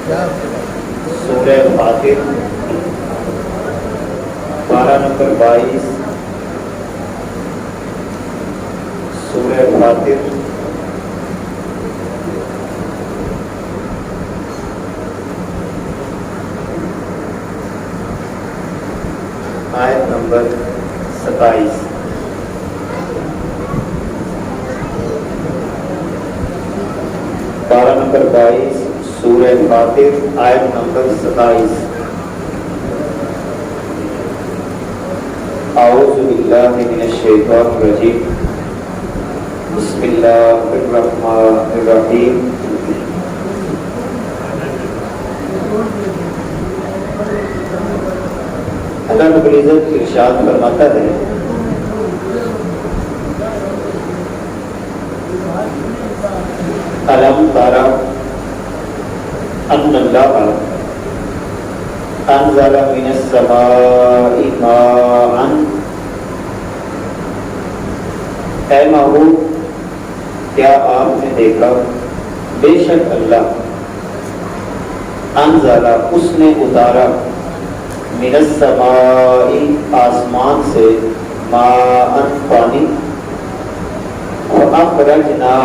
سورہ فاطر پارہ نمبر 22 سورہ فاطر آیت نمبر 27 پارہ نمبر 22 سورہ فاطر آیت نمبر 27 اعوذ باللہ من الشیطان الرجیم بسم اللہ الرحمن الرحیم اللہ رب العزت ارشاد فرماتا ہے الم ترى ان اللہ انزل من السماء ماء اے محبوب کیا آپ نے دیکھا بے شک اللہ انزل اس نے اتارا من السماء آسمان سے ماء پانی فاخرجنا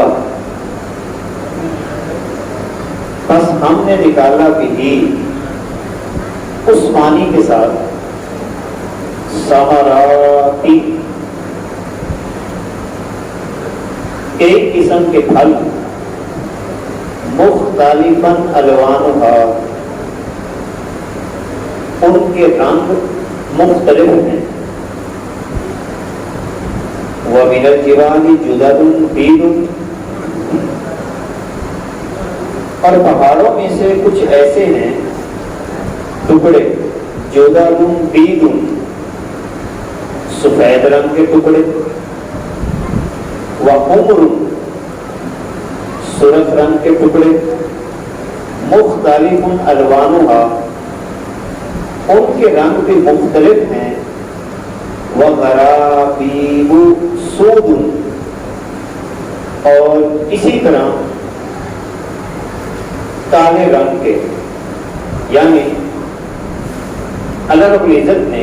بس ہم نے نکالا بھی اس پانی کے ساتھ ثمرات ایک قسم کے پھل مختلفاً الوانھا ان کے رنگ مختلف ہیں ومن الجبال جدد بید اور پہاڑوں میں سے کچھ ایسے ہیں ٹکڑے جدد بید سفید رنگ کے ٹکڑے وحمر سرخ رنگ کے ٹکڑے مختلف الوانھا ان کے رنگ بھی مختلف ہیں وغرابیب سود اور اسی طرح کالے رنگ کے یعنی اللہ رب العزت نے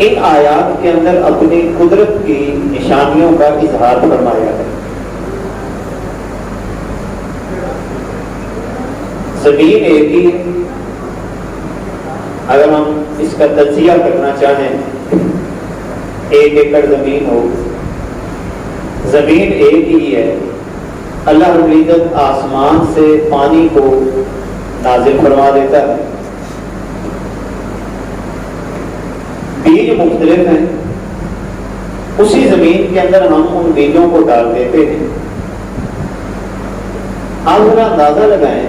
ان آیات کے اندر اپنی قدرت کی نشانیوں کا اظہار فرمایا ہے زمین ایک ہی ہے اگر ہم اس کا تجزیہ کرنا چاہیں 1 ایکڑ زمین ہو زمین ایک ہی ہے اللہ رب العزت آسمان سے پانی کو نازل فرما دیتا ہے بیج مختلف ہیں اسی زمین کے اندر ہم ان بیجوں کو ڈال دیتے ہیں آپ ذرا اندازہ لگائیں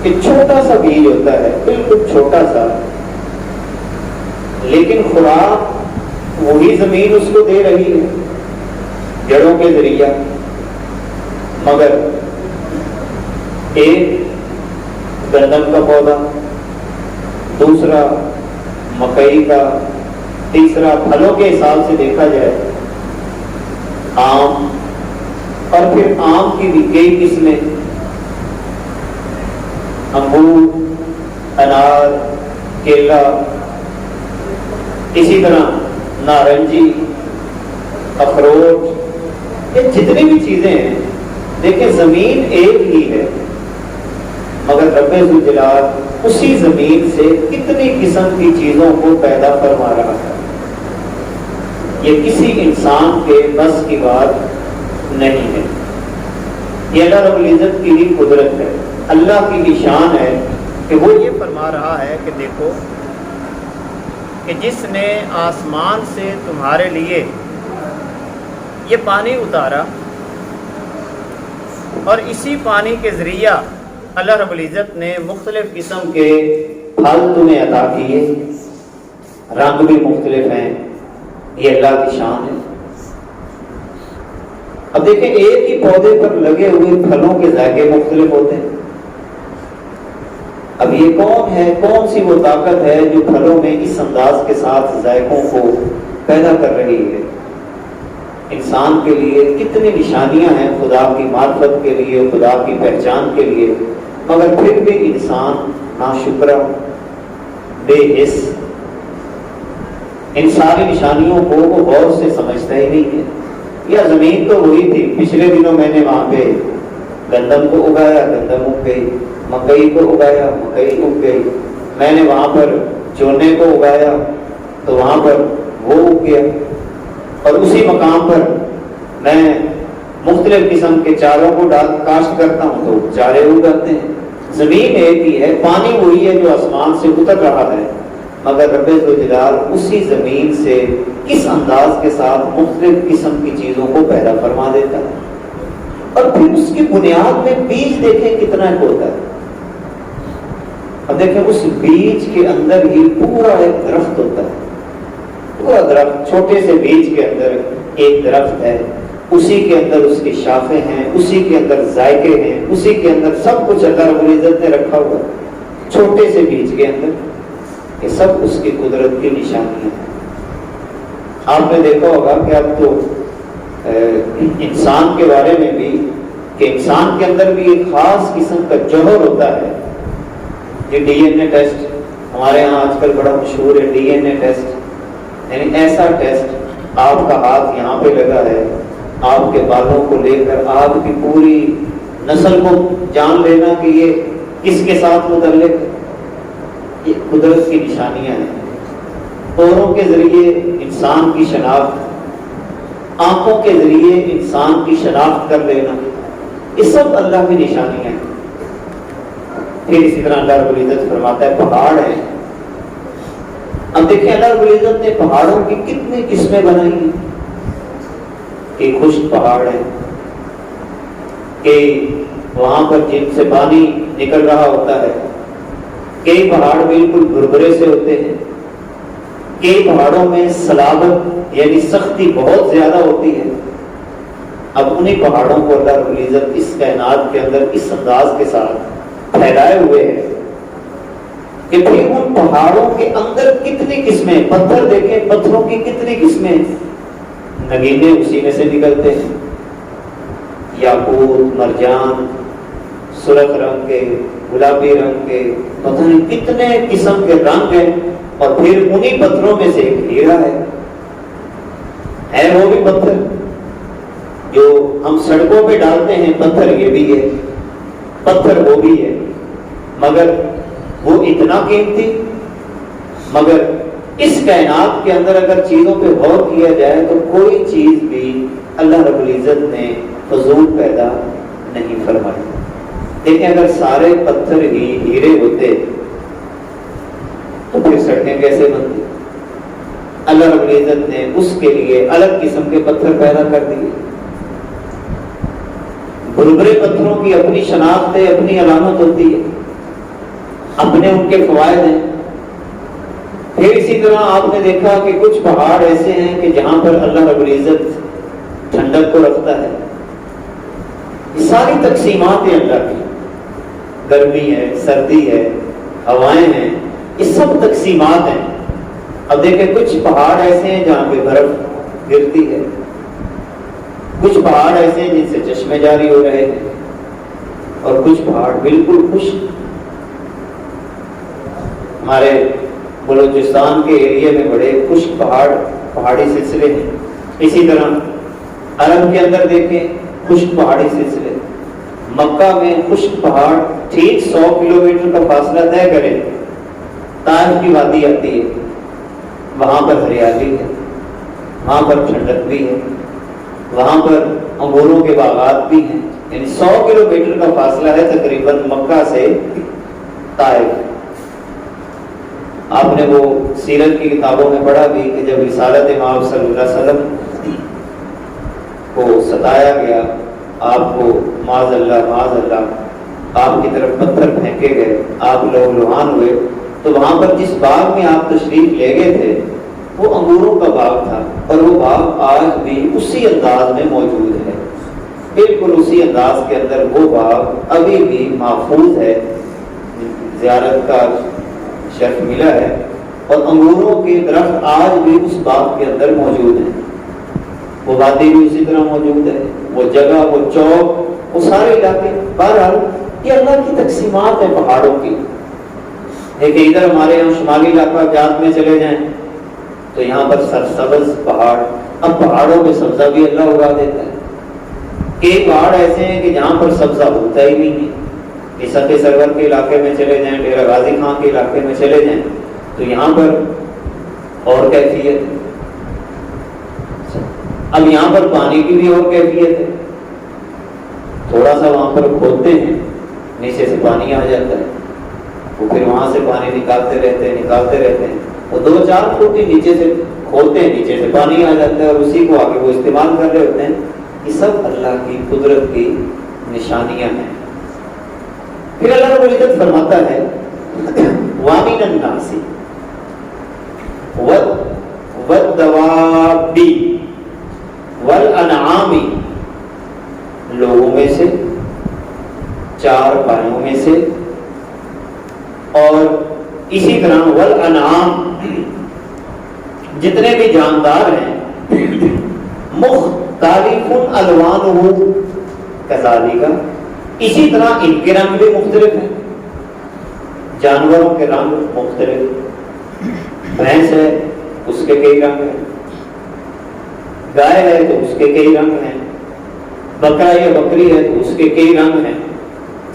کہ چھوٹا سا بیج ہوتا ہے بالکل چھوٹا سا لیکن خوراک وہی زمین اس کو دے رہی ہے جڑوں کے ذریعہ مگر ایک گندم کا پودا دوسرا مکئی کا تیسرا پھلوں کے حساب سے دیکھا جائے آم اور پھر آم کی بھی کئی قسمیں انگور انار کیلا اسی طرح نارنجی اخروٹ یہ جتنی بھی چیزیں ہیں دیکھیں زمین ایک ہی ہے مگر رب ذوالجلال اسی زمین سے کتنی قسم کی چیزوں کو پیدا فرما رہا ہے یہ کسی انسان کے بس کی بات نہیں ہے یہ اللہ رب العزت کی ہی قدرت ہے اللہ کی شان ہے کہ وہ یہ فرما رہا ہے کہ دیکھو کہ جس نے آسمان سے تمہارے لیے یہ پانی اتارا اور اسی پانی کے ذریعہ اللہ رب العزت نے مختلف قسم کے پھل تمہیں عطا کیے رنگ بھی مختلف ہیں یہ اللہ کی شان ہے اب دیکھیں ایک ہی پودے پر لگے ہوئے پھلوں کے ذائقے مختلف ہوتے ہیں اب یہ کون ہے کون سی وہ طاقت ہے جو پھلوں میں اس انداز کے ساتھ ذائقوں کو پیدا کر رہی ہے انسان کے لیے کتنی نشانیاں ہیں خدا کی معرفت کے لیے، خدا کی پہچان کے لیے، مگر پھر بھی انسان ناشکرا، بے حس، ان ساری نشانیوں کو وہ غور سے سمجھتا ہی نہیں ہے۔ یا زمین تو وہی تھی، پچھلے دنوں میں نے وہاں پہ گندم کو اگایا، گندم اگ گئی، مکئی کو اگایا، مکئی اگ گئی، میں نے وہاں پر چونے کو اگایا تو وہاں پر وہ اگ گیا، اور اسی مقام پر میں مختلف قسم کے چاروں کو کاشت کرتا ہوں تو چارے اگاتے ہیں۔ زمین ایک ہی ہے، پانی وہی ہے جو آسمان سے اتر رہا ہے، مگر رب ذوالجلال اسی زمین سے کس انداز کے ساتھ مختلف قسم کی چیزوں کو پیدا فرما دیتا ہے، اور پھر اس کی بنیاد میں بیج دیکھیں کتنا ہوتا ہے۔ اب دیکھیں اس بیج کے اندر ہی پورا ایک درخت ہوتا ہے، پورا درخت، چھوٹے سے بیج کے اندر ایک درخت ہے، اسی کے اندر اس کی شاخیں ہیں، اسی کے اندر ذائقے ہیں، اسی کے اندر سب کچھ اللہ رب العزت نے رکھا ہوا ہے، چھوٹے سے بیج کے اندر، یہ سب اس کی قدرت کی نشانیاں ہیں۔ آپ نے دیکھا ہوگا کہ اب تو انسان کے بارے میں بھی، کہ انسان کے اندر بھی ایک خاص قسم کا جوہر ہوتا ہے، یہ ڈی این اے ٹیسٹ ہمارے ہاں آج کل بڑا مشہور ہے، ڈی این اے ٹیسٹ، یعنی ایسا ٹیسٹ، آپ کا ہاتھ یہاں پہ لگا ہے، آپ کے بالوں کو لے کر آپ کی پوری نسل کو جان لینا کہ یہ کس کے ساتھ متعلق ہے، یہ قدرت کی نشانیاں ہیں۔ پوروں کے ذریعے انسان کی شناخت، آنکھوں کے ذریعے انسان کی شناخت کر لینا، یہ سب اللہ کی نشانیاں ہیں۔ پھر اسی طرح اللہ رب العزت فرماتا ہے پہاڑ ہیں۔ اب دیکھیں اللہ رب العزت نے پہاڑوں کی کتنی قسمیں بنائی ہیں، کہ خشک پہاڑ ہے، کہ وہاں پر جن سے پانی نکل رہا ہوتا ہے، کئی پہاڑ بالکل بھربھرے سے ہوتے ہیں، کئی پہاڑوں میں صلابت یعنی سختی بہت زیادہ ہوتی ہے۔ اب انہیں پہاڑوں کو اللہ رب العزت اس کائنات کے اندر اس انداز کے ساتھ پھیلائے ہوئے ہیں کہ پھر ان پہاڑوں کے اندر کتنی قسمیں، پتھر دیکھیں، پتھروں کی کتنی قسمیں، نگینے اسی میں سے نکلتے ہیں، یاقوت، مرجان، سرخ رنگ کے، گلابی رنگ کے، پتہ نہیں کتنے قسم کے رنگ ہیں، اور پھر انہی پتھروں میں سے ایک ہیرا ہے وہ بھی پتھر جو ہم سڑکوں پہ ڈالتے ہیں، پتھر یہ بھی ہے، پتھر وہ بھی ہے، مگر وہ اتنا قیمتی، مگر اس کائنات کے اندر اگر چیزوں پہ غور کیا جائے تو کوئی چیز بھی اللہ رب العزت نے فضول پیدا نہیں فرمائی۔ دیکھیں اگر سارے پتھر ہی ہیرے ہوتے تو پھر سڑکیں کیسے بنتی؟ اللہ رب العزت نے اس کے لیے الگ قسم کے پتھر پیدا کر دیے۔ بھربھرے پتھروں کی اپنی شناخت ہے، اپنی علامت ہوتی ہے، اپنے ان کے فوائد ہیں۔ پھر اسی طرح آپ نے دیکھا کہ کچھ پہاڑ ایسے ہیں کہ جہاں پر اللہ رب العزت ٹھنڈک کو رکھتا ہے۔ یہ ساری تقسیمات ہیں اللہ کی، گرمی ہے، سردی ہے، ہوائیں ہیں، یہ سب تقسیمات ہیں۔ اب دیکھیں کچھ پہاڑ ایسے ہیں جہاں پہ برف گرتی ہے، کچھ پہاڑ ایسے ہیں جن سے چشمے جاری ہو رہے ہیں، اور کچھ پہاڑ بالکل خشک۔ ہمارے بلوچستان کے ایریے میں بڑے خشک پہاڑی سلسلے ہیں۔ اسی طرح عرب کے اندر دیکھیں خشک پہاڑی سلسلے، مکہ میں خشک پہاڑ، ٹھیک 100 کلومیٹر کا فاصلہ طے کریں، طائف کی وادی آتی ہے، وہاں پر ہریالی ہے، وہاں پر ٹھنڈک بھی ہے، وہاں پر انگوروں کے باغات بھی ہیں، یعنی 100 کلومیٹر کا فاصلہ ہے تقریباً مکہ سے طائف۔ آپ نے وہ سیرت کی کتابوں میں پڑھا بھی کہ جب رسالت امام صلی اللہ علیہ وسلم کو ستایا گیا، آپ کو معاذ اللہ آپ کی طرف پتھر پھینکے گئے، آپ لہو لہان ہوئے، تو وہاں پر جس باغ میں آپ تشریف لے گئے تھے وہ انگوروں کا باغ تھا، اور وہ باغ آج بھی اسی انداز میں موجود ہے، بالکل اسی انداز کے اندر وہ باغ ابھی بھی محفوظ ہے، زیارت کا شرف ملا ہے، اور انگوروں کے درخت آج بھی اس باغ کے اندر موجود ہیں۔ وہ وادی بھی اسی طرح موجود ہے، وہ جگہ، وہ چوک، وہ سارے علاقے. بہرحال یہ اللہ کی تقسیمات ہے پہاڑوں کی. دیکھیں ادھر ہمارے یہاں شمالی علاقہ جات میں چلے جائیں تو یہاں پر سرسبز پہاڑ. اب پہاڑوں پہ سبزہ بھی اللہ اگا دیتا ہے. کئی پہاڑ ایسے ہیں کہ جہاں پر سبزہ ہوتا ہی نہیں ہے. عیسیٰ کے سرور کے علاقے میں چلے جائیں، ڈیرہ غازی خان کے علاقے میں چلے جائیں تو یہاں پر اور کیفیت ہے. اب یہاں پر پانی کی بھی اور کیفیت ہے. تھوڑا سا وہاں پر کھودتے ہیں، نیچے سے پانی آ جاتا ہے. وہ پھر وہاں سے پانی نکالتے رہتے ہیں. وہ 2-4 فٹ ہی نیچے سے کھودتے ہیں، نیچے سے پانی آ جاتا ہے اور اسی کو آگے وہ استعمال کر رہے ہوتے ہیں. یہ سب اللہ کی قدرت کی نشانیاں ہیں. پھر اللہ رب العزت فرماتا ہے وَمِنَ النَّاسِ وَالدَّوَابِّ وَالْأَنْعَامِ، لوگوں میں سے، چار پایوں میں سے، اور اسی طرح والانعام، جتنے بھی جاندار ہیں، مختلف الوانہ کذالک، اسی طرح ان کے رنگ بھی مختلف ہیں. جانوروں کے رنگ مختلف. بھینس ہے اس کے کئی رنگ ہیں، گائے ہے تو اس کے کئی رنگ ہیں، بکرا یا بکری ہے تو اس کے کئی رنگ ہیں.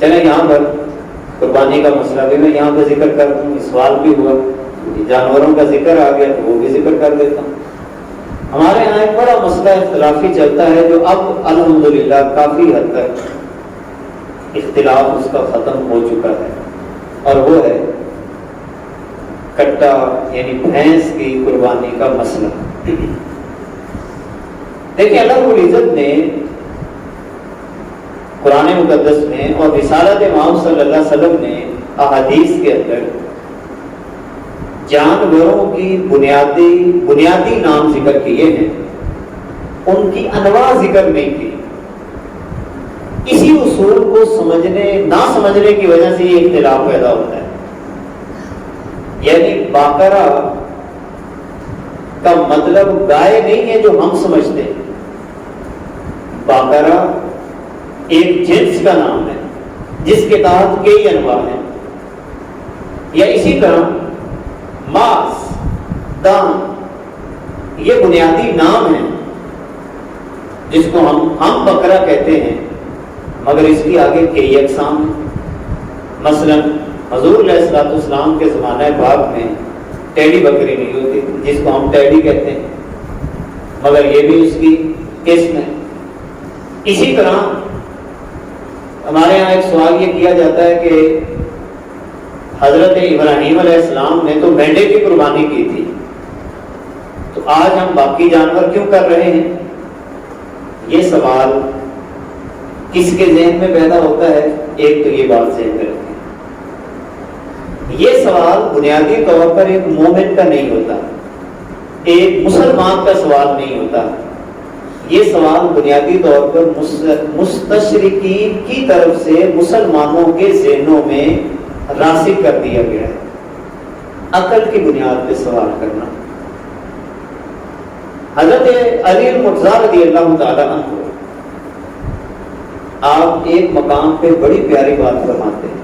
چلیں یہاں پر قربانی کا مسئلہ بھی میں یہاں پہ ذکر کر دوں. سوال بھی ہوا، جانوروں کا ذکر آ گیا تو وہ بھی ذکر کر دیتا ہوں. ہمارے یہاں ایک بڑا مسئلہ اختلافی چلتا ہے جو اب الحمدللہ کافی حد تک اختلاف اس کا ختم ہو چکا ہے، اور وہ ہے کٹا یعنی بھینس کی قربانی کا مسئلہ. دیکھیں اللہ رب العزت نے قرآن مقدس میں اور رسالت محمد صلی اللہ علیہ وسلم نے احادیث کے اندر جانوروں کی بنیادی نام ذکر کیے ہیں، ان کی انواع ذکر نہیں کی. اسی اصول کو نہ سمجھنے کی وجہ سے یہ اختلاف پیدا ہوتا ہے. یعنی باقرہ کا مطلب گائے نہیں ہے جو ہم سمجھتے ہیں. باقرہ ایک جنس کا نام ہے جس کے تحت کئی انواع ہیں. یا اسی طرح ماس، دان، یہ بنیادی نام ہے جس کو ہم بکرا کہتے ہیں، مگر اس کی آگے کئی اقسام ہیں. مثلا حضور علیہ الصلوۃ والسلام کے زمانہ پاک میں ٹیڈی بکری نہیں ہوتی جس کو ہم ٹیڈی کہتے ہیں، مگر یہ بھی اس کی قسم ہے. اسی طرح ہمارے یہاں ایک سوال یہ کیا جاتا ہے کہ حضرت ابراہیم علیہ السلام نے تو مینڈے کی قربانی کی تھی، تو آج ہم باقی جانور کیوں کر رہے ہیں؟ یہ سوال کس کے ذہن میں پیدا ہوتا ہے؟ ایک تو یہ بات ذہن میں رکھیں، یہ سوال بنیادی طور پر ایک مومن کا نہیں ہوتا، ایک مسلمان کا سوال نہیں ہوتا. یہ سوال بنیادی طور پر مستشرقین کی طرف سے مسلمانوں کے ذہنوں میں راسخ کر دیا گیا ہے. عقل کی بنیاد پہ سوال کرنا. حضرت علی المرتضیٰ رضی اللہ تعالی عنہ آپ ایک مقام پہ بڑی پیاری بات فرماتے ہیں.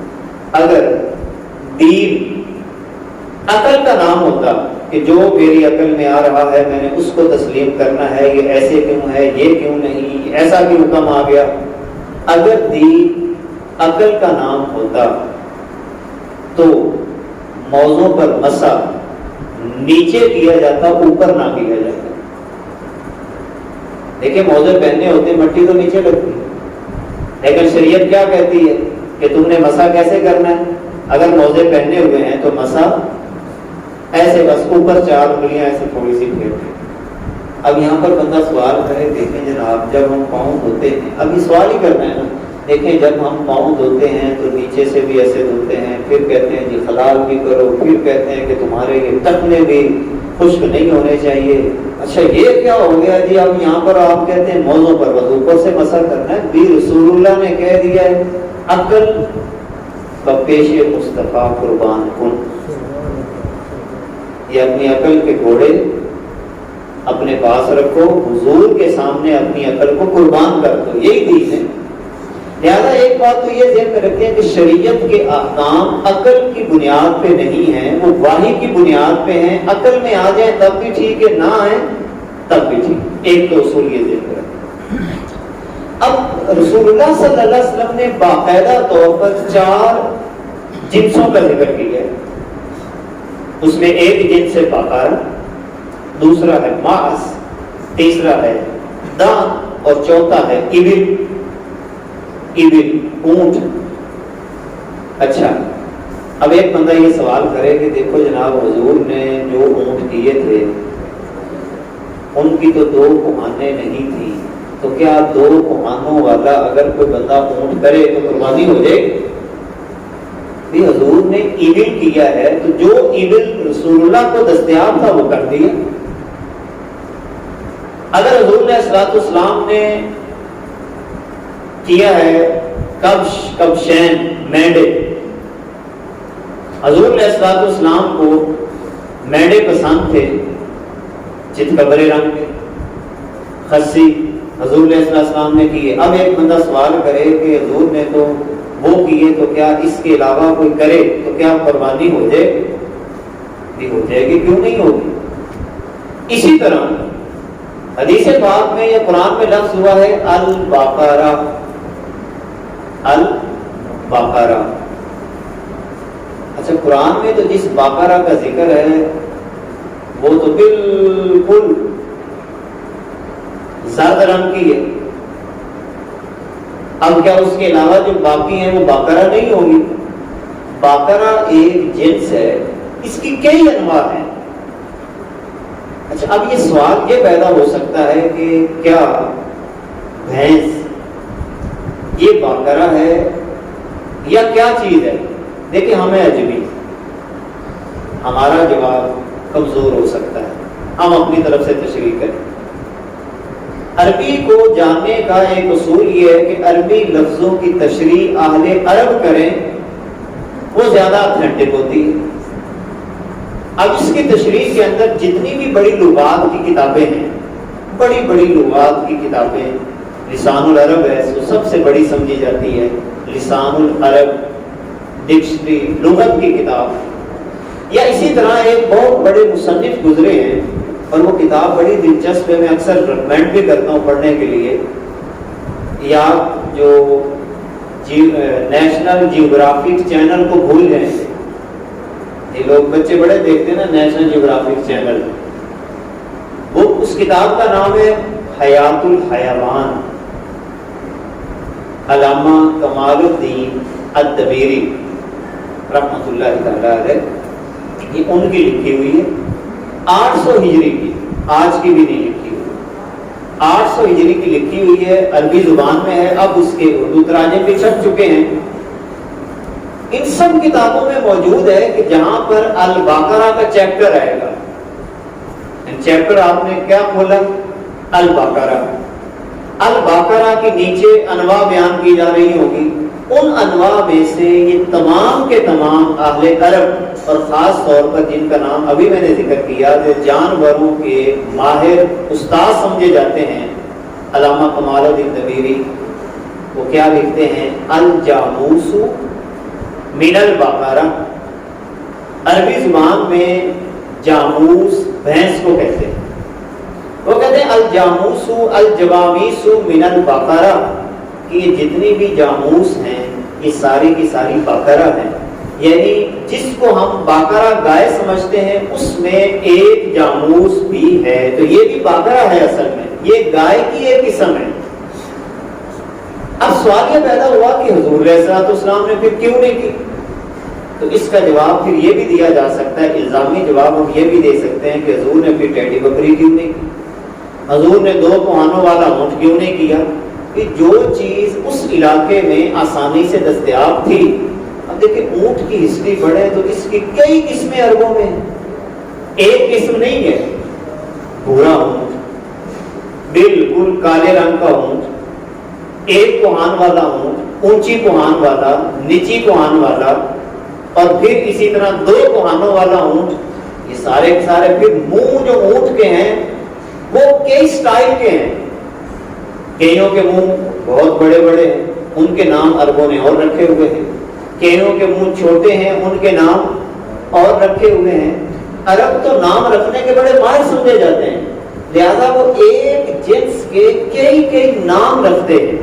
اگر دین عقل کا نام ہوتا کہ جو میری عقل میں آ رہا ہے میں نے اس کو تسلیم کرنا ہے، یہ ایسے کیوں ہے، یہ کیوں نہیں، ایسا کیوں حکم آ گیا. اگر دین عقل کا نام ہوتا تو موضوع پر مسا نیچے کیا جاتا، اوپر نہ کیا جاتا. دیکھیں موزے پہننے ہوتے مٹی تو نیچے لگتی ہے، لیکن شریعت کیا کہتی ہے کہ تم نے مسا کیسے کرنا ہے؟ اگر موزے پہنے ہوئے ہیں تو مسا ایسے بس اوپر 4 انگلیاں ایسے تھوڑی سی پھیرتے. اب یہاں پر بندہ سوال کرے، دیکھیں جناب جب ہم پاؤں دھوتے ہیں، اب یہ سوال ہی کرنا ہے نا، دیکھیں جب ہم پاؤں دھوتے ہیں تو نیچے سے بھی ایسے دھوتے ہیں، پھر کہتے ہیں جی خلال بھی کرو، پھر کہتے ہیں کہ تمہارے یہ ٹخنے بھی خشک نہیں ہونے چاہیے. اچھا یہ کیا ہو گیا جی؟ اب یہاں پر آپ کہتے ہیں موضوع پر بس اوپر سے مسا کرنا ہے. بھی رسول اللہ نے کہہ دیا ہے عقل بپیش مصطفیٰ قربان کن. یہ اپنی عقل کے گھوڑے اپنے پاس رکھو، حضور کے سامنے اپنی عقل کو قربان کر دو، یہی دین ہے۔ لہذا ایک بات تو یہ ذہن میں رکھیں کہ شریعت کے احکام عقل کی بنیاد پہ نہیں ہیں، وہ وحی کی بنیاد پہ ہیں۔ عقل میں آ جائیں تب بھی ٹھیک ہے، نہ آئیں تب بھی ٹھیک۔ ایک تو اصول یہ ذہن میں رکھیں۔ اب رسول اللہ صلی اللہ علیہ وسلم نے باقاعدہ طور پر 4 جنسوں کا ذکر کیا ہے۔ اس میں ایک جنس ہے بقرہ، دوسرا ہے ماعز، تیسرا ہے دان اور چوتھا ہے ابل اونٹ۔ اچھا، اب ایک بندہ یہ سوال کرے کہ دیکھو جناب حضور نے جو اونٹ کیے تھے ان کی تو 2 کوہانیں نہیں تھی، تو کیا 2 کوہانوں والا اگر کوئی بندہ اونٹ کرے تو قربانی ہو جائے گی؟ حضور نے ابل کیا ہے تو جو ابل رسول اللہ کو دستیاب تھا وہ کر دیا۔ اگر حضور علیہ الصلوۃ والسلام نے کیا ہے کبشین مینڈے، حضور علیہ الصلوۃ والسلام کو مینڈے پسند تھے، چتکبرے رنگ کے، خسی حضور علیہ السلام نے کیے۔ اب ایک بندہ سوال کرے کہ حضور نے تو وہ کیے، تو کیا اس کے علاوہ کوئی کرے تو کیا قربانی ہو جائے گی؟ بھی ہو جائے گی، کیوں نہیں ہوگی؟ اسی طرح حدیث پاک میں یا قرآن میں لفظ ہوا ہے البقرہ، البقرہ۔ اچھا، قرآن میں تو جس بقرہ کا ذکر ہے وہ تو بالکل زرد رنگ کی ہے، اب کیا اس کے علاوہ جو باقی ہیں وہ بقرہ نہیں ہوگی؟ بقرہ ایک جنس ہے، اس کی کئی انواع ہیں۔ اچھا، اب یہ سوال یہ پیدا ہو سکتا ہے کہ کیا بھینس یہ بقرہ ہے یا کیا چیز ہے؟ دیکھیں، ہمیں عجیبی ہمارا جواب کمزور ہو سکتا ہے، ہم اپنی طرف سے تشریح کریں۔ عربی کو جاننے کا ایک اصول یہ ہے کہ عربی لفظوں کی تشریح اہل عرب کریں وہ زیادہ اتھینٹک ہوتی ہے۔ اب اس کی تشریح کے اندر جتنی بھی بڑی لغات کی کتابیں ہیں، بڑی بڑی لغات کی کتابیں، لسان العرب ہے وہ سب سے بڑی سمجھی جاتی ہے، لسان العرب ڈکشنری لغت کی کتاب، یا اسی طرح ایک بہت بڑے مصنف گزرے ہیں اور وہ کتاب بڑی دلچسپ ہے، میں اکثر ریکمینڈ بھی کرتا ہوں پڑھنے کے لیے، یا جو نیشنل جیوگرافک چینل کو بھول گئے ہیں، یہ لوگ بچے بڑے دیکھتے ہیں نا نیشنل جیوگرافک چینل، وہ اس کتاب کا نام ہے حیات الحیوان، علامہ کمال الدین الدبیری رحمۃ اللہ تعالی علیہ، یہ ان کی لکھی ہوئی ہے، 800 ہجری کی، آج کی بھی نہیں لکھی ہوئی، 800 ہجری کی لکھی ہوئی ہے، عربی زبان میں ہے، اب اس کے اردو تراجم بھی چھپ چکے ہیں۔ ان سب کتابوں میں موجود ہے کہ جہاں پر البقرہ کا چیپٹر آئے گا، چیپٹر آپ نے کیا کھولا؟ البقرہ، البقرہ کے نیچے انواع بیان کی جا رہی ہوگی، ان انواع میں سے یہ تمام کے تمام اہل عرب اور خاص طور پر جن کا نام ابھی میں نے ذکر کیا جو جانوروں کے ماہر استاد سمجھے جاتے ہیں، علامہ کمال الدین دبیری، وہ کیا لکھتے ہیں؟ الجاموس من البقرہ، عربی زبان میں جاموس بھینس کو کہتے ہیں، وہ کہتے ہیں الجاموس الجوامیس من البقرہ، کہ یہ جتنی بھی جاموس ہیں یہ ساری کی ساری بقرہ ہیں، یعنی جس کو ہم بقرہ گائے سمجھتے ہیں اس میں ایک جاموس بھی ہے، تو یہ بھی بقرہ ہے، اصل میں یہ گائے کی ایک قسم ہے۔ اب سوال یہ پیدا ہوا کہ حضور علیہ الصلوۃ والسلام نے پھر کیوں نہیں کی؟ تو اس کا جواب پھر یہ بھی دیا جا سکتا ہے، الزامی جواب ہم یہ بھی دے سکتے ہیں کہ حضور نے پھر ٹیڈی بکری کیوں نہیں کی، حضور نے 2 کوہانوں والا اونٹ کیوں نہیں کیا؟ کہ جو چیز اس علاقے میں آسانی سے دستیاب تھی۔ اب دیکھیں اونٹ کی ہسٹری پڑھیں تو اس کی کئی قسمیں عربوں میں ہیں، ایک قسم نہیں ہے، بھورا اونٹ، بالکل کالے رنگ کا اونٹ، ایک کوہان والا اونٹ، اونچی کوہان والا، نیچی کوہان والا، اور پھر اسی طرح 2 کوہانوں والا اونٹ، یہ سارے کے سارے، پھر منہ جو اونٹ کے ہیں وہ کئی سٹائل کے ہیں. کئیوں کے منہ بہت بڑے بڑے ہیں، ان کے نام عربوں نے اور رکھے ہوئے ہیں. کئیوں کے منہ چھوٹے ہیں، ان کے نام اور رکھے ہوئے ہیں. عرب تو نام رکھنے کے بڑے ماہر سمجھے جاتے ہیں، لہذا وہ ایک جنس کے کئی نام رکھتے ہیں.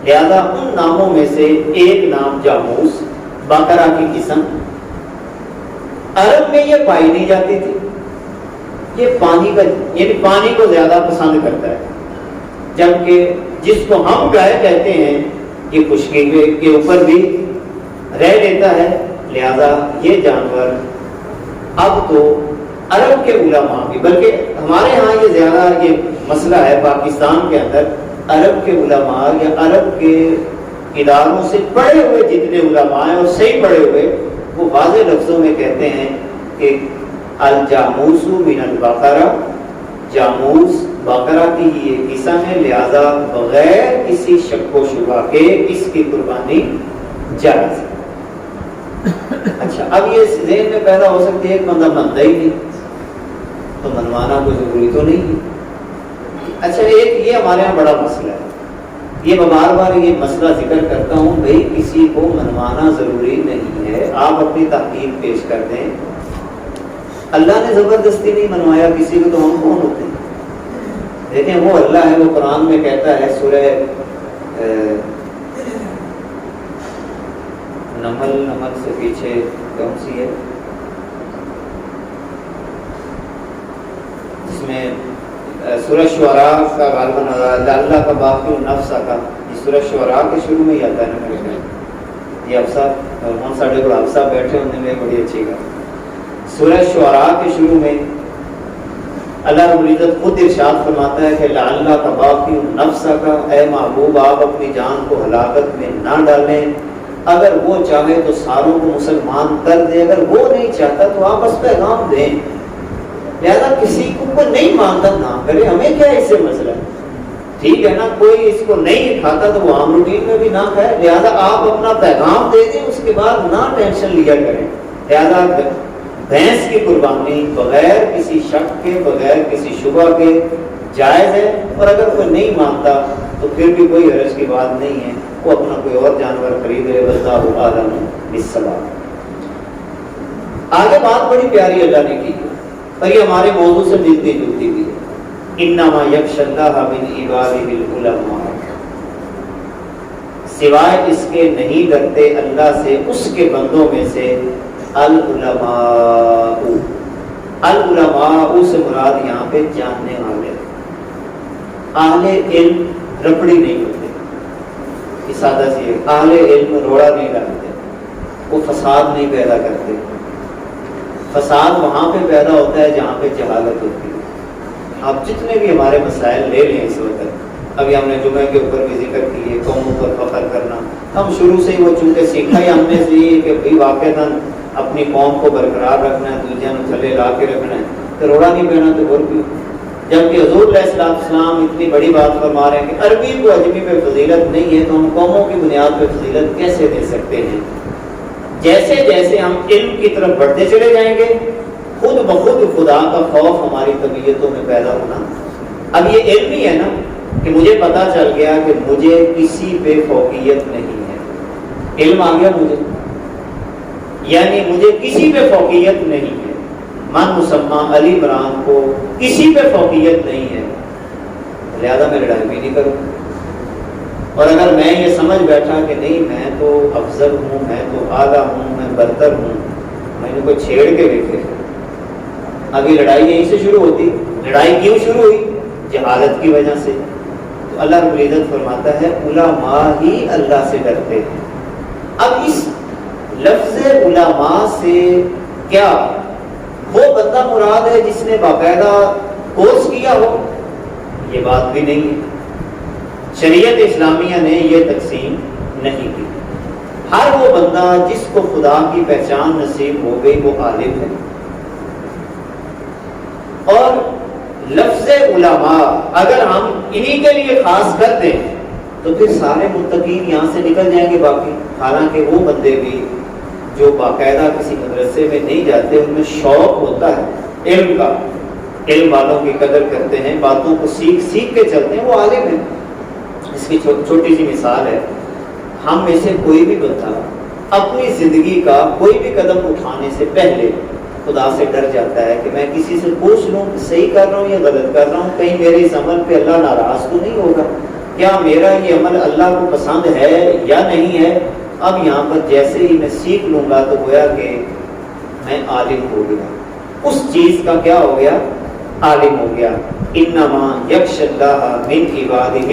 لہذا ان ناموں میں سے ایک نام جاموس، بقرہ کی قسم. عرب میں یہ پائی نہیں جاتی تھی. یہ پانی کا یعنی پانی کو زیادہ پسند کرتا ہے، جبکہ جس کو ہم گائے کہتے ہیں یہ خشکی کے اوپر بھی رہ لیتا ہے. لہذا یہ جانور اب تو عرب کے علماء بھی، بلکہ ہمارے ہاں یہ زیادہ یہ مسئلہ ہے پاکستان کے اندر، عرب کے علماء یا عرب کے اداروں سے پڑھے ہوئے جتنے علماء ہیں اور صحیح پڑھے ہوئے، وہ واضح لفظوں میں کہتے ہیں کہ الجاموس من البقرہ، جاموس بقرہ کی یہ قسم ہے، لہذا بغیر کسی شک و شبہ کے اس کی قربانی جائز ہے. اچھا، اب یہ ذہن میں پیدا ہو سکتی ہے ایک بندہ منتا ہی نہیں تو منوانا کوئی ضروری تو نہیں ہے. اچھا، ایک یہ ہمارے یہاں بڑا مسئلہ ہے، یہ میں بار بار یہ مسئلہ ذکر کرتا ہوں، بھئی کسی کو منوانا ضروری نہیں ہے. آپ اپنی تحقیق پیش کر دیں. اللہ نے زبردستی نہیں منوایا کسی کو، تو ہم کون ہوتے ہیں؟ دیکھیں، وہ اللہ ہے، وہ قرآن میں کہتا ہے سورہ نمل سے پیچھے کون سی ہے جس میں سورہ شعراء کا غالباً اللہ کا باقی نفس کا، یہ سورہ شعراء کے شروع میں ہی آتا ہے نا میرے خیال. یہ افسا ہم ساڑھے کو افسا بیٹھے ہونے میں بڑی اچھی گا. سورہ شعراء کے شروع میں اللہ رب العزت خود ارشاد فرماتا ہے کہ لعلہ کا باقی نفس کا، اے محبوب آپ اپنی جان کو ہلاکت میں نہ ڈالیں. اگر وہ چاہے تو ساروں کو مسلمان کر دے، اگر وہ نہیں چاہتا تو آپ اس پیغام دیں. لہذا کسی کو کوئی نہیں مانتا نہ کرے، ہمیں کیا اس سے مسئلہ ہے؟ ٹھیک ہے نا، کوئی اس کو نہیں کھاتا تو وہ عام روٹین میں بھی نہ کھائے. لہذا آپ اپنا پیغام دے دیں، اس کے بعد نہ ٹینشن لیا کریں. لہذا بھینس کی قربانی بغیر کسی شک کے، بغیر کسی شبہ کے جائز ہے. اور اگر کوئی نہیں مانتا تو پھر بھی کوئی حرج کی بات نہیں ہے، وہ اپنا کوئی اور جانور خرید لے. واللہ اعلم بالصواب. آگے بات بڑی پیاری اللہ نے کی اور یہ ہمارے موضوع سے ملتی جلتی بھی ہے. انما یخشی اللہ من عبادہ العلماء، سوائے اس کے نہیں ڈرتے اللہ سے اس کے بندوں میں سے العلماء. العلماء سے مراد یہاں پہ جاننے والے، اہل علم ربڑی نہیں ہوتے. سادہ سی اہل علم روڑا نہیں ڈالتے، وہ فساد نہیں پیدا کرتے. فساد وہاں پہ پیدا ہوتا ہے جہاں پہ جہالت ہوتی ہے. آپ جتنے بھی ہمارے مسائل لے لیں اس وقت، ابھی ہم نے جمعہ کے اوپر بھی ذکر کی ہے قوموں پر فخر کرنا. ہم شروع سے ہی وہ چونکہ سیکھا ہی ہم نے سے کہ بھائی واقعتاً اپنی قوم کو برقرار رکھنا ہے، دوسرے کو تھلے لا کے رکھنا ہے، تو روڑا نہیں پہنا تو غور بھی. جبکہ حضور علیہ السلام اتنی بڑی بات فرما رہے ہیں کہ عربی کو عجمی پہ فضیلت نہیں ہے، تو ہم قوموں کی بنیاد پہ فضیلت کیسے دے سکتے ہیں؟ جیسے جیسے ہم علم کی طرف بڑھتے چلے جائیں گے، خود بخود خدا کا خوف ہماری طبیعتوں میں پیدا ہونا. اب یہ علم ہی ہے نا کہ مجھے پتا چل گیا کہ مجھے کسی پہ فوقیت نہیں ہے. علم آ گیا مجھے، یعنی مجھے کسی پہ فوقیت نہیں ہے. من مسمى علی عمران کو کسی پہ فوقیت نہیں ہے، لہذا میں لڑائی بھی نہیں کروں. اور اگر میں یہ سمجھ بیٹھا کہ نہیں میں تو افضل ہوں، میں تو اعلیٰ ہوں، میں برتر ہوں، میں نے کوئی چھیڑ کے دیکھے. ابھی لڑائی یہیں سے شروع ہوتی. لڑائی کیوں شروع ہوئی؟ جہالت کی وجہ سے. تو اللہ رب العزت فرماتا ہے علماء ہی اللہ سے ڈرتے ہیں. اب اس لفظ علماء سے کیا وہ بندہ مراد ہے جس نے باقاعدہ کورس کیا ہو؟ یہ بات بھی نہیں ہے. شریعت اسلامیہ نے یہ تقسیم نہیں کی. ہر وہ بندہ جس کو خدا کی پہچان نصیب ہو گئی وہ عالم ہے. اور لفظ علماء اگر ہم انہی کے لیے خاص کر دیں تو پھر سارے متقین یہاں سے نکل جائیں گے باقی. حالانکہ وہ بندے بھی جو باقاعدہ کسی مدرسے میں نہیں جاتے، ان میں شوق ہوتا ہے علم کا، علم والوں کی قدر کرتے ہیں، باتوں کو سیکھ سیکھ کے چلتے ہیں، وہ عالم ہیں۔ اس کی چھوٹی سی مثال ہے، ہم میں سے کوئی بھی بندہ اپنی زندگی کا کوئی بھی قدم اٹھانے سے پہلے خدا سے ڈر جاتا ہے کہ میں کسی سے پوچھ لوں کہ صحیح کر رہا ہوں یا غلط کر رہا ہوں، کہیں میرے اس عمل پہ اللہ ناراض تو نہیں ہوگا، کیا میرا یہ عمل اللہ کو پسند ہے یا نہیں ہے۔ اب یہاں پر جیسے ہی میں سیکھ لوں گا تو گویا کہ میں عالم ہو گیا، اس چیز کا کیا ہو گیا؟ عالم ہو گیا۔ انما یخشی اللہ من عبادہ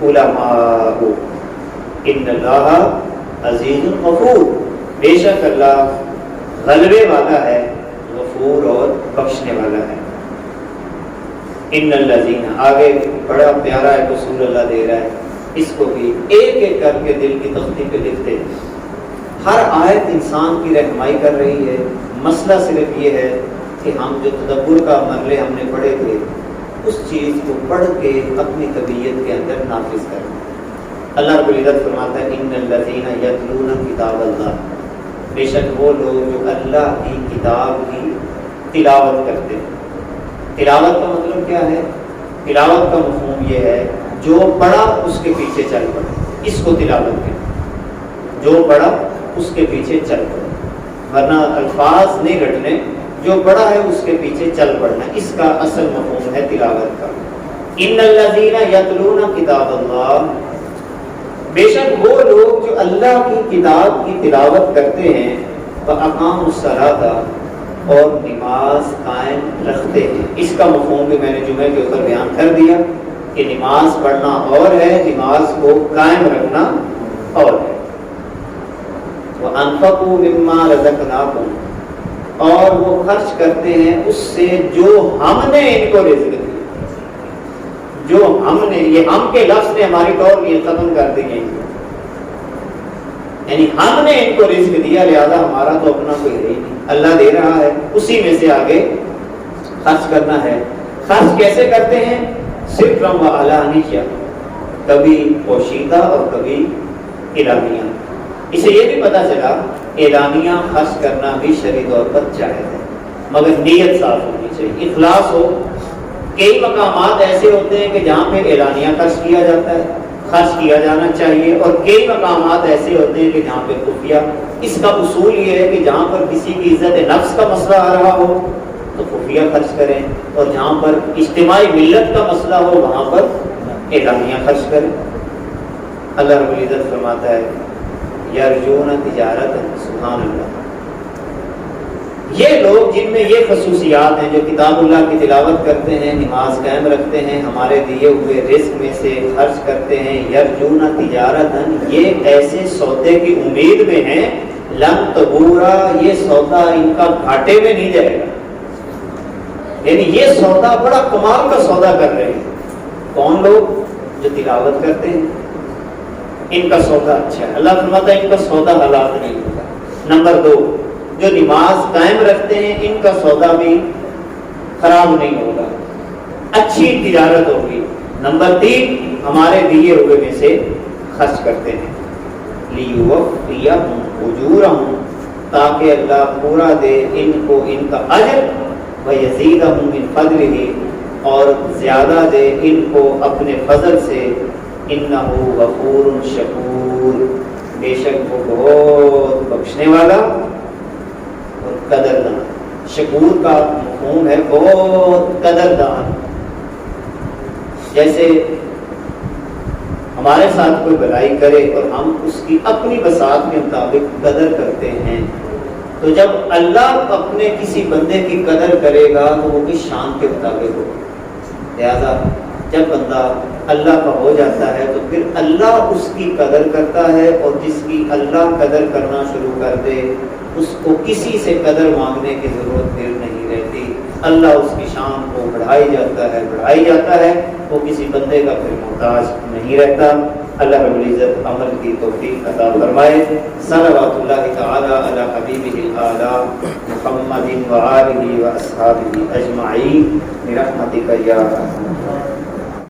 العلماء ان اللہ عزیز غفور، بے شک اللہ غلبے والا ہے، غفور اور بخشنے والا ہے۔ ان الذین، آگے بڑا پیارا ایک رسول اللہ دے رہا ہے، اس کو بھی ایک ایک کر کے دل کی تختی پہ لکھتے ہیں۔ ہر آیت انسان کی رہنمائی کر رہی ہے، مسئلہ صرف یہ ہے کہ ہم جو تدبر کا مرحلے ہم نے پڑھے تھے اس چیز کو پڑھ کے اپنی طبیعت کے اندر نافذ کریں۔ اللہ رب العزت فرماتا ہے ان الذین یتلون کتاب اللہ، بے شک وہ لوگ جو اللہ کی کتاب کی تلاوت کرتے ہیں۔ تلاوت کا مطلب کیا ہے؟ تلاوت کا مفہوم یہ ہے جو پڑھا اس کے پیچھے چل پڑے، اس کو تلاوت کہتے، جو پڑھا اس کے پیچھے چل پڑے، ورنہ الفاظ نہیں رٹنے، جو پڑھا ہے اس کے پیچھے چل پڑنا، اس کا اصل مفہوم ہے تلاوت کا۔ ان الذین یتلون کتاب اللہ، بے شک وہ لوگ جو اللہ کی کتاب کی تلاوت کرتے ہیں، وَأَقَامُوا الصَّلَاةَ، اور نماز قائم رکھتے ہیں۔ اس کا مفہوم بھی میں نے جمعے کے اوپر بیان کر دیا کہ نماز پڑھنا اور ہے، نماز کو قائم رکھنا اور ہے۔ وَأَنفَقُوا مِمَّا رَزَقْنَاهُمْ، اور وہ خرچ کرتے ہیں اس سے جو ہم نے ان کو رزق دیا، جو ہم نے، یہ ہم کے لفظ نے ہماری طور یہ ختم کر دیے، یعنی ہم نے ان کو رزق دیا، لہذا ہمارا تو اپنا کوئی ہے ہی نہیں، اللہ دے رہا ہے، اسی میں سے آگے خرچ کرنا ہے۔ خرچ کیسے کرتے ہیں؟ سرا و علانیہ، کبھی پوشیدہ اور کبھی اعلانیہ۔ اسے یہ بھی پتہ چلا اعلانیہ خرچ کرنا بھی شرعی طور پر جائز ہے، مگر نیت صاف ہونی چاہیے، اخلاص ہو۔ کئی مقامات ایسے ہوتے ہیں کہ جہاں پہ اعلانیہ خرچ کیا جاتا ہے، خرچ کیا جانا چاہیے، اور کئی مقامات ایسے ہوتے ہیں کہ جہاں پہ خفیہ۔ اس کا اصول یہ ہے کہ جہاں پر کسی کی عزت نفس کا مسئلہ آ رہا ہو تو خفیہ خرچ کریں، اور جہاں پر اجتماعی ملت کا مسئلہ ہو وہاں پر اعلانیہ خرچ کریں۔ اللہ رب العزت فرماتا ہے یرجون تجارت، سبحان اللہ، یہ لوگ جن میں یہ خصوصیات ہیں، جو کتاب اللہ کی تلاوت کرتے ہیں، نماز قائم رکھتے ہیں، ہمارے دیے ہوئے رزق میں سے خرچ کرتے ہیں، یرجون تجارت، یہ ایسے سودے کی امید میں ہیں، لن تبورا، یہ سودا ان کا گھاٹے میں نہیں جائے گا، یعنی یہ سودا بڑا کمال کا سودا کر رہے ہیں۔ کون لوگ؟ جو تلاوت کرتے ہیں، ان کا سودا اچھا ہے۔ اللہ فرماتا ہے ان کا سودا ہلاک نہیں ہوگا۔ نمبر 2، جو نماز قائم رکھتے ہیں ان کا سودا بھی خراب نہیں ہوگا، اچھی تجارت ہوگی۔ نمبر 3، ہمارے دیے ہوئے میں سے خرچ کرتے ہیں، لیوفیہم اجورہم، تاکہ اللہ پورا دے ان کو ان کا اجر، ویزیدہم من فضلہ، اور زیادہ دے ان کو اپنے فضل سے، انہ غفور شکور، بے شک وہ بہت بخشنے والا اور قدردان۔ شکور کا مفہوم ہے بہت قدردان۔ جیسے ہمارے ساتھ کوئی بھلائی کرے اور ہم اس کی اپنی بساط کے مطابق قدر کرتے ہیں، تو جب اللہ اپنے کسی بندے کی قدر کرے گا تو وہ بھی شان کے مطابق ہوگا۔ لہذا جب بندہ اللہ کا ہو جاتا ہے تو پھر اللہ اس کی قدر کرتا ہے، اور جس کی اللہ قدر کرنا شروع کر دے اس کو کسی سے قدر مانگنے کی ضرورت پھر نہیں رہتی۔ اللہ اس کی شان کو بڑھائی جاتا ہے، وہ کسی بندے کا پھر محتاج نہیں رہتا۔ اللہ رب العزت عمل کی توفیق عطا فرمائے۔ صلوات اللہ تعالی علی حبیبہ الاعلی محمد و آلہ و اصحابہ اجمعین برحمتک یا ارحم الراحمین۔